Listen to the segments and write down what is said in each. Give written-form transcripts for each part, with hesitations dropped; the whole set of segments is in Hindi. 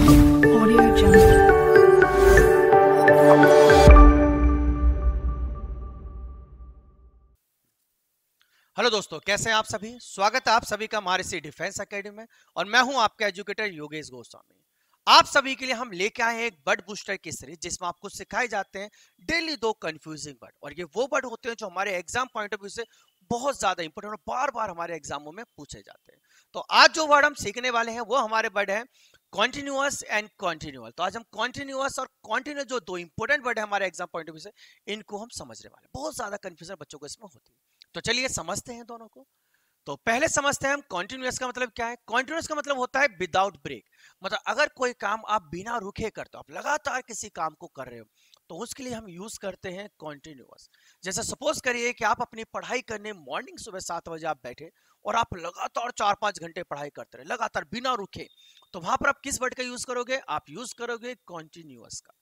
Audio Jungle. हेलो दोस्तों, कैसे हैं आप सभी। स्वागत है आप सभी का हमारे सी डिफेंस एकेडमी में और मैं हूं आपका एजुकेटर योगेश गोस्वामी। आप सभी के लिए हम लेके आए हैं एक वर्ड बूस्टर की सीरीज जिसमें आपको सिखाए जाते हैं डेली 2 कंफ्यूजिंग वर्ड, और ये वो वर्ड होते हैं जो हमारे एग्जाम पॉइंट ऑफ व्यू से बहुत ज्यादा इंपॉर्टेंट और बार बार हमारे एग्जामों में पूछे जाते हैं। तो आज जो वर्ड हम सीखने वाले हैं वो हमारे वर्ड है कॉन्टिन्यूअस एंड कॉन्टिन्यूअल। तो आज हम कॉन्टिन्यूअस और कॉन्टिन्यूअल जो 2 इंपॉर्टेंट वर्ड है हमारे एग्जाम पॉइंट ऑफ व्यू से, इनको हम समझने वाले हैं। बहुत ज्यादा कंफ्यूजन बच्चों को इसमें होती है, तो चलिए समझते हैं दोनों को। तो पहले समझते हैं हम कॉन्टिन्यूअस का मतलब क्या है। कॉन्टिन्यूअस का मतलब होता है विदाउट ब्रेक। मतलब अगर कोई काम आप बिना रुके करते हो, आप लगातार किसी काम को कर रहे हो, तो उसके लिए हम यूज करते हैं कॉन्टिन्यूअस। जैसे सपोज करिए कि आप अपनी पढ़ाई करने मॉर्निंग सुबह 7 बजे आप बैठे और आप लगातार 4-5 घंटे पढ़ाई करते रहे लगातार बिना रुके, तो वहां पर आप किस वर्ड का यूज करोगे? आप यूज करोगे कॉन्टिन्यूअस का।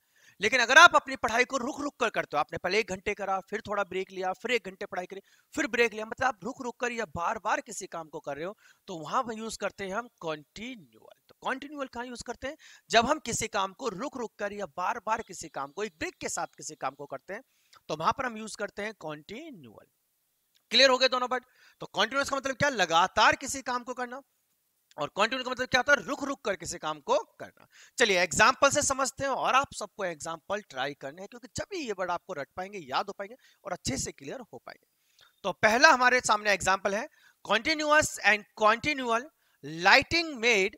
लेकिन अगर आप अपनी पढ़ाई को रुक रुक कर करते हो, आपने पहले 1 घंटे करा, फिर थोड़ा ब्रेक लिया, फिर 1 घंटे पढ़ाई करी, फिर ब्रेक लिया, मतलब आप रुक रुक कर या बार बार किसी काम को कर रहे हो, तो वहां पर यूज करते हैं हम कॉन्टिन्यूअल। तो कॉन्टिन्यूअल कहाँ यूज करते हैं? जब हम किसी काम को रुक रुक कर या बार बार किसी काम को एक ब्रेक के साथ किसी काम को करते हैं, तो वहां पर हम यूज करते हैं कॉन्टिन्यूअल। क्लियर हो गए दोनों वर्ड? तो कॉन्टिन्यूअस का मतलब क्या? लगातार किसी काम को करना। और कॉन्टिन्यू का मतलब क्या होता है? रुक रुक कर किसी काम को करना। चलिए एग्जाम्पल से समझते हैं, और आप सबको एग्जाम्पल ट्राई करने हैं, क्योंकि जब भी ये वर्ड आपको रट पाएंगे, याद हो पाएंगे और अच्छे से क्लियर हो पाएंगे। तो पहला हमारे सामने एग्जाम्पल है continuous and continual lighting made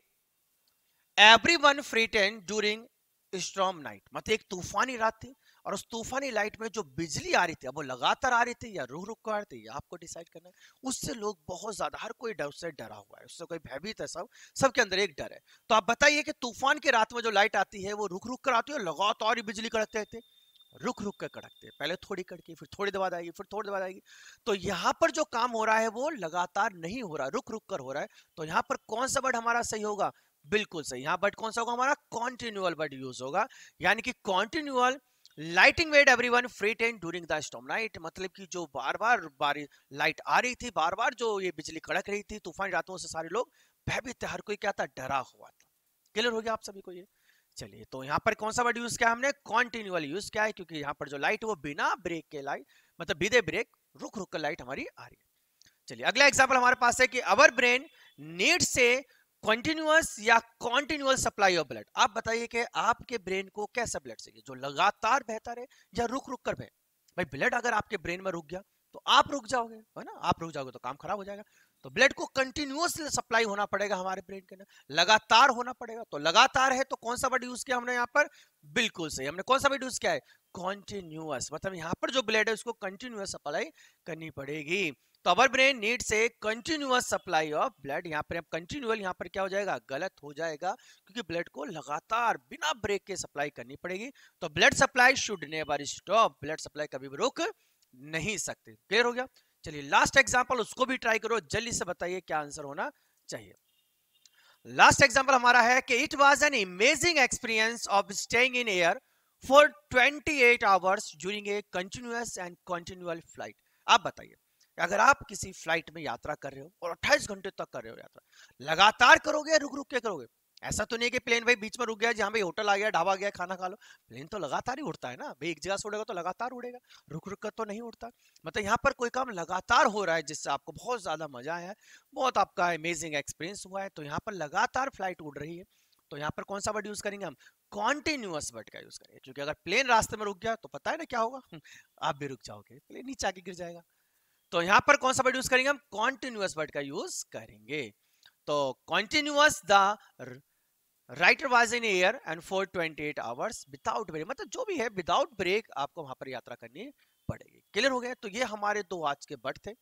everyone frighten during storm night. मतलब एक तूफानी रात थी और उस तूफानी लाइट में जो बिजली आ रही थी, अब वो लगातार आ रही थी या रुक रुक कर आ रही थी, या आपको डिसाइड करना है। उससे लोग बहुत ज्यादा, हर कोई डर उससे डरा हुआ है, उससे कोई भयभीत है, सबके अंदर एक डर है। तो आप बताइए कि तूफान की रात में जो लाइट आती है वो रुक रुक कर आती है, लगातार ही बिजली कड़कते रहते, रुक रुक कर कड़कते हैं। पहले थोड़ी कड़की, फिर थोड़ी देर बाद आएगी, फिर थोड़ी देर बाद आएगी। तो यहाँ पर जो काम हो रहा है वो लगातार नहीं हो रहा, रुक रुक कर हो रहा है। तो यहाँ पर कौन सा वर्ड हमारा सही होगा? बिल्कुल सही। यहाँ वर्ड कौन सा होगा? हमारा कॉन्टिन्यूअल वर्ड यूज होगा, यानी कि continual lighting made everyone frighten during the storm night. मतलब कि जो बार बार बारिश लाइट आ रही थी, बार बार जो ये बिजली कड़क रही थी तूफानी रातों से, सारे लोग भयभीत थे, हर कोई क्या था? डरा हुआ था। क्लियर हो गया आप सभी को ये? चलिए, तो यहाँ पर कौन सा वर्ड यूज किया हमने? कॉन्टिन्यूअल यूज किया है, क्योंकि यहाँ पर जो लाइट है वो बिना ब्रेक के लाइट, मतलब बिना ब्रेक रुक रुक कर लाइट हमारी आ रही है। चलिए अगला एग्जांपल हमारे पास है कि अवर ब्रेन नीड्स से कंटिन्यूअस या कॉन्टिन्यूअल सप्लाई ऑफ ब्लड। आप बताइए कि आपके ब्रेन को कैसा ब्लड चाहिए, जो लगातार बहता रहे या रुक रुक कर बहे? भाई ब्लड अगर आपके ब्रेन में रुक गया तो आप रुक जाओगे, है ना? आप रुक जाओगे तो काम खराब हो जाएगा। तो ब्लड को कंटिन्यूअसली सप्लाई होना पड़ेगा हमारे ब्रेन के अंदर, लगातार होना पड़ेगा। तो लगातार है तो कौन सा वर्ड यूज किया हमने यहाँ पर? बिल्कुल सही, हमने कौन सा वर्ड यूज किया है? कॉन्टिन्यूअस। मतलब यहाँ पर जो ब्लड है उसको कंटिन्यूअस सप्लाई करनी पड़ेगी। तो our brain needs a continuous supply of blood. यहाँ पर कंटिन्यूअल, यहाँ पर क्या हो जाएगा? गलत हो जाएगा, क्योंकि ब्लड को लगातार बिना ब्रेक के सप्लाई करनी पड़ेगी। तो blood supply should never stop. Blood supply कभी भी रुक नहीं सकते। क्लियर हो गया? चलिए लास्ट एग्जांपल, उसको भी ट्राई करो, जल्दी से बताइए क्या आंसर होना चाहिए। लास्ट एग्जांपल हमारा है कि it was an amazing experience of staying in air for 28 hours during a continuous and continual flight. आप बताइए, अगर आप किसी फ्लाइट में यात्रा कर रहे हो और 28 घंटे तक कर रहे हो यात्रा, लगातार करोगे या रुक रुक के करोगे? ऐसा तो नहीं कि प्लेन भाई बीच में रुक गया, जहां भाई होटल आ गया, ढाबा गया, खाना खा लो। प्लेन तो लगातार ही उड़ता है ना भाई, एक जगह से उड़ेगा तो लगातार उड़ेगा, रुक रुक कर तो नहीं उड़ता। मतलब यहाँ पर कोई काम लगातार हो रहा है जिससे आपको बहुत ज्यादा मजा आया है, बहुत आपका अमेजिंग एक्सपीरियंस हुआ है, तो यहाँ पर लगातार फ्लाइट उड़ रही है। तो यहाँ पर कौन सा वर्ड यूज करेंगे हम? कॉन्टिन्यूअस वर्ड का यूज करेंगे, क्योंकि अगर प्लेन रास्ते में रुक गया तो पता है ना क्या होगा? आप भी रुक जाओगे, प्लेन नीचे आके गिर जाएगा। तो यहां पर कौन सा वर्ड यूज करेंगे हम? कॉन्टिन्यूअस वर्ड का यूज करेंगे। तो continuous the writer was in air and for 28 hours without break. मतलब जो भी है विदाउट ब्रेक आपको वहां पर यात्रा करनी पड़ेगी। क्लियर हो गया? तो ये हमारे 2 आज के वर्ड थे,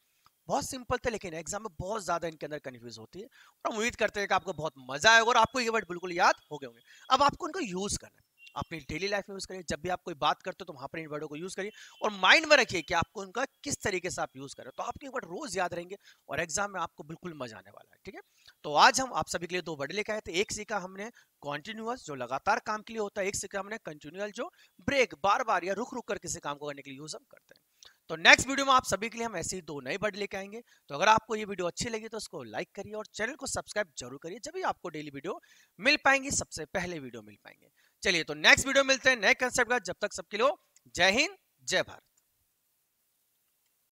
बहुत सिंपल थे, लेकिन एग्जाम में बहुत ज्यादा इनके अंदर कंफ्यूज होती है। और हम उम्मीद करते हैं कि आपको बहुत मजा आएगा और आपको ये वर्ड बिल्कुल याद हो गए होंगे। अब आपको इनको यूज करना है, अपनी डेली लाइफ में यूज करिए। जब भी आप कोई बात करते हो तो वहां पर इन वर्डों को यूज करिए, और माइंड में रखिए कि आपको इनका किस तरीके से आप यूज करें, तो आपके वर्ड रोज याद रहेंगे और एग्जाम में आपको बिल्कुल मजा आने वाला है। ठीक है, तो आज हम आप सभी के लिए 2 वर्ड लेकर आए थे। एक सीखा हमने कॉन्टिन्यूअस, जो लगातार काम के लिए होता है। एक सीखा हमने कंटिन्यूअल, जो ब्रेक, बार बार या रुक रुक कर किसी काम को करने के लिए यूज हम करते हैं। तो नेक्स्ट वीडियो में आप सभी के लिए हम ऐसे ही 2 नए बर्ड लेके आएंगे। तो अगर आपको ये वीडियो अच्छी लगी तो उसको लाइक करिए और चैनल को सब्सक्राइब जरूर करिए, जब भी आपको डेली वीडियो मिल पाएंगी, सबसे पहले वीडियो मिल पाएंगे। चलिए तो नेक्स्ट वीडियो मिलते हैं नए कंसेप्ट का, जब तक सबके लिए जय हिंद जय भारत।